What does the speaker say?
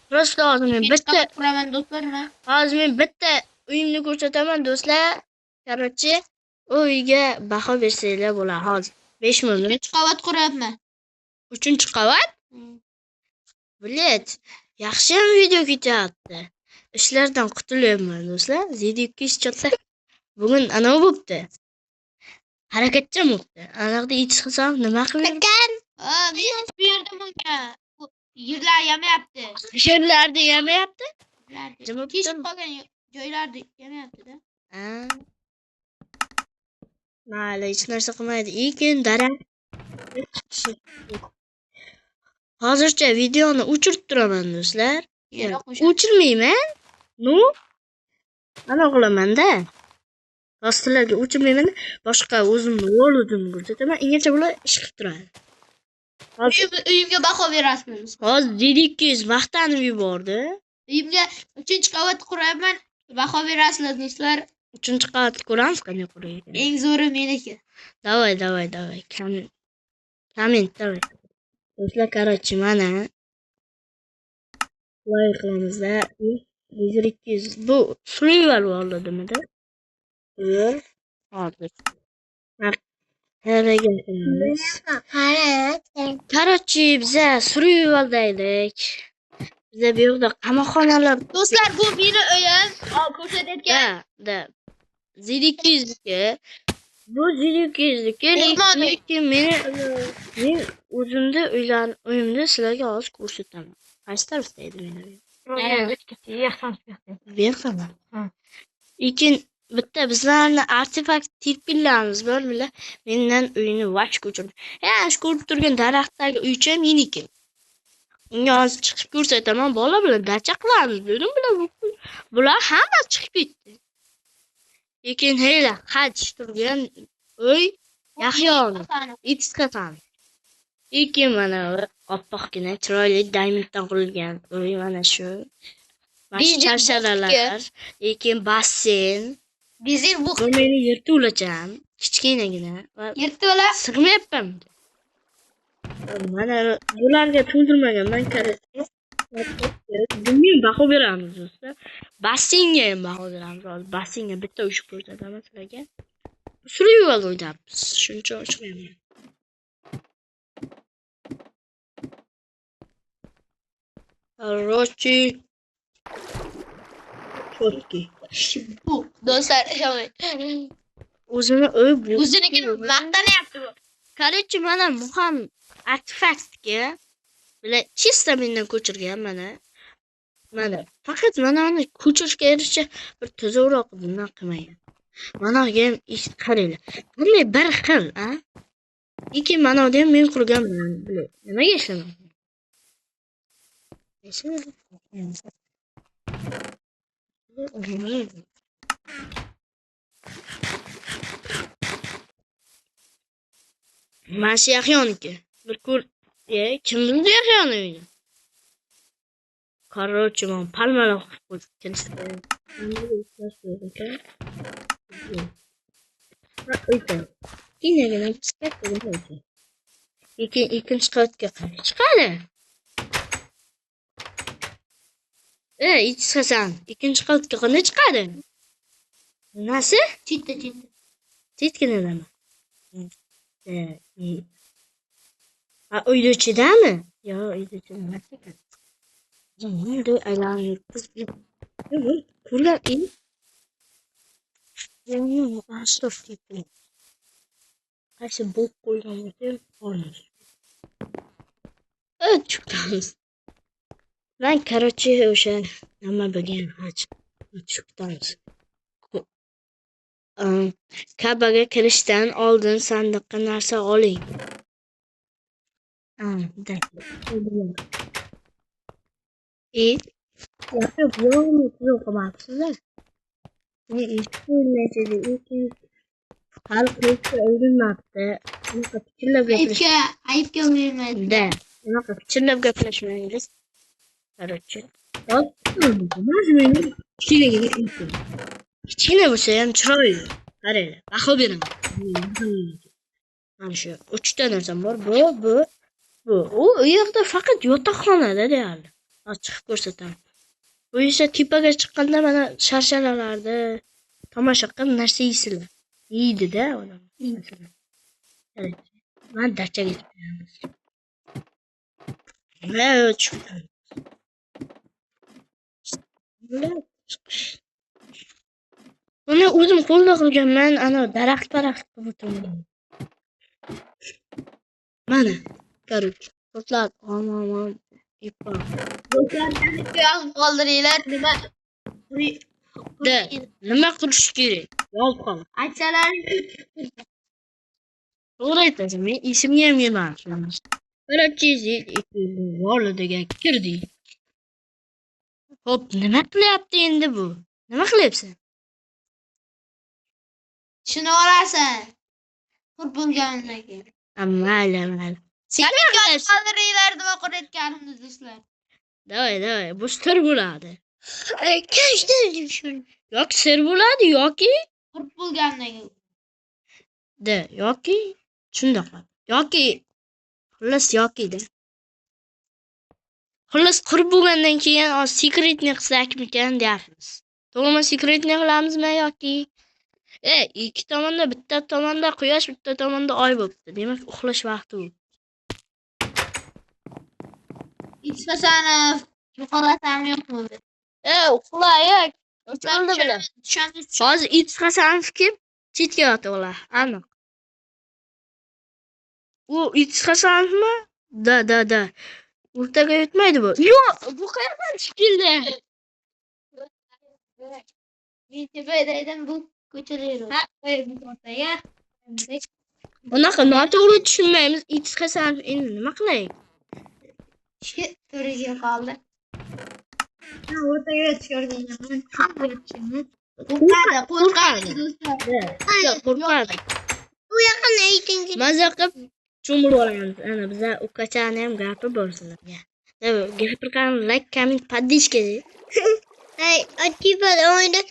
Prosta hozir men bitta quraman do'stlar. hozir men bitta uyimni ko'rsataman do'stlar. Короче, u uyga baho bersanglar bo'ladi hozir. 5 million. 3 qavat quryapman. 3-qavat? Bilet. Yaxshi ham video ketyapti. Ishlardan qutulyapman do'stlar. Z200 chotsa bugun anavi bo'pti. Harakatchan bo'pti. Anaqa ichsam nima qilaman? Men bu yerda bunga yerlar yamayapti. Yerlarda yamayapti? Teshib qolgan joylarda yamayapti-da. Mayli, hech narsa qilmaydi. Lekin daraxt. Hozircha videoni o'chirib turaman do'stlar. O'chirmayman. Nu? Ana qilaman-da. Do'stlarga o'chirmayman. Boshqa o'zimni volodimni ko'rsataman. Ingacha bular ish qilib turadi. Uyimga baho berasizmi? Hozir Z200 maqtanib yubordi. Uyimga 3-qavat quryapman. Baho berasizlar do'stlar. 3-qavatni ko'ramiz, qanday quraydi. Eng zo'ri meniki. Давай. Komment давай. Do'stlar, короче, mana like qilamiz-da. Z200 bu survival world'dimi-da? Hozir. Короче, biza survival'da edik. Biza bu yerda qamoqxonalar. Do'stlar, bu meni uyim. Ko'rsatayotgan. Da. Z200'ga. Bu Z200'ga. Lekin men o'zimda uyimda sizlarga hozir ko'rsataman. Qaysi tarafda edi meni uyim? Lekin bitta bizlarni artefakt terpillarimiz bor bilan mendan uyini vach ko'chirdi. Shu ko'rib turgan daraxtdagi uycha meniki. Unga hozir chiqib ko'rsataman, bola bilan dacha qilamiz dedim bilan. Bular hamma chiqib ketdi. Lekin heyla qach turgan uy Yahyoni ichqatan. Lekin mana oppoqgina chiroyli diamonddan qurilgan uy mana shu. Mashsharalar, lekin basseyn. Bizir bu meni yerto'lacham, kichkinagina. yerto'la sig'mayapman. Mana bularga to'ldirmaganman qarasa. Bunga baho beramiz do'stlar. Basseynga ham baho beramiz. Basseynga bitta ushib ko'rsataman sizlarga. Survival o'ynayapmiz. Shuncha ochmayman. Короче, chotki. Bu do'stlar, o'zini uy bu. o'zinikini maqtanyapti bu. Короче, mana muhim artefaktga bular chista mendan ko'chirgan mana. Faqat mana uni ko'chirishga erisha bir tuzukroq bundan qilmagan. Mana ham ish qaranglar. Bunday bir xil, a? Lekin mana ham men qurganman, bilay. Nimaga ishlamayman? Mana Yahyoniki. Bir ko'r, kimni Yahyoni uyni? Короче, men palmalar qo'yib kelishdim. Inagina chiqadi. Ikkinchi qavatga chiqadi. Ichsasan, ikkinchi qavatga qanday chiqadi? Nasi? Chitda. Chitgina nima? Uyda ichidami? Yo, uyda ichida emas ekan. Bunday aylanib ko'rgan ashraf ketdi. Qaysi bo'q qo'ygan bo'lsa olmish. Chiqamiz. Men короче o'sha nima bo'lgan chiqamiz. Kabaga kirishdan oldin sandiqqa narsa oling. Yapıp yok amaksızlar. Ne işbirliği iki halk yoksa öldürmekte. Bunu kapıçırla götürüş. Ayıp görmeyeyim. De. Bunu kapıçırla götürüşmeyiz. Короче. Bak. Malzemeyi içine girip İçine bu şeyin çıroyli. Baho beraman. Mana shu 3 ta narsam bor. Bu U yerda faqat yotoqxonada deyarli. Chiqib ko'rsataman. Bu esa tepaga chiqqanda mana sharsharalarni tomosha qilib narsa yeysizlar. Yeydi-da odam. Masalan. Men dachaga chiqaman. Buni o'zim qo'lda qilganman, ana daraxt qilib o'tiraman. Mana, короче, do'stlar, aman ipa. Do'stlarga yozib qoldiringlar, Nima qilish kerak? Yozib qol. aytsalaring. To'g'ri aytasan, men esimga ham kelmadi. Короче, volidiga kirdik. Xo'p, nima qilyapti endi bu? Nima qilyapsan? Shuni olasan. Qurib bo'lganidan keyin. Mayli. Qoldiringlar nima qilayotganimizni do'stlar. Давай, bu sir bo'ladi. Yoki sir bo'ladi, yoki Qurib bo'lganidan keyin. yoki shundoq. Xullas qurib bo'lgandan keyin sekretni qilsakmikan deyapmiz. To'g'rimi, sekretni qilamizmi yoki ikki tomonda, bitta tomonda quyosh, bitta tomonda oy bo'libdi. Demak, uxlash vaqti bu. Isfasani yo'qolasam yo'qmi? Uxlaylik. Tushundim bilan. Hozir Hasanov kim? Chetga yotib olar. Aniq. U Hasanovmi? Da. O'rtaga yotmaydi bu. Yo'q, bu qayerdan chiqildi? Tepadaydan bu ko'chalar. Ha, bu o'rtaga. Unaqa noto'g'ri tushunmaymiz. Hasanov endi nima qilaylik? To'riga qoldi. O'rtaga tushirganman. Hamma yotishini. Qo'rqadi do'stlar. Qo'rqadi. Bu yaqinda aytingiz. Maza qilib cho'milib olamiz. Ana bizlar ukachani ham gapi bor sizlarga. Gapirgan like, comment, подписка. Hey, acaba oyunda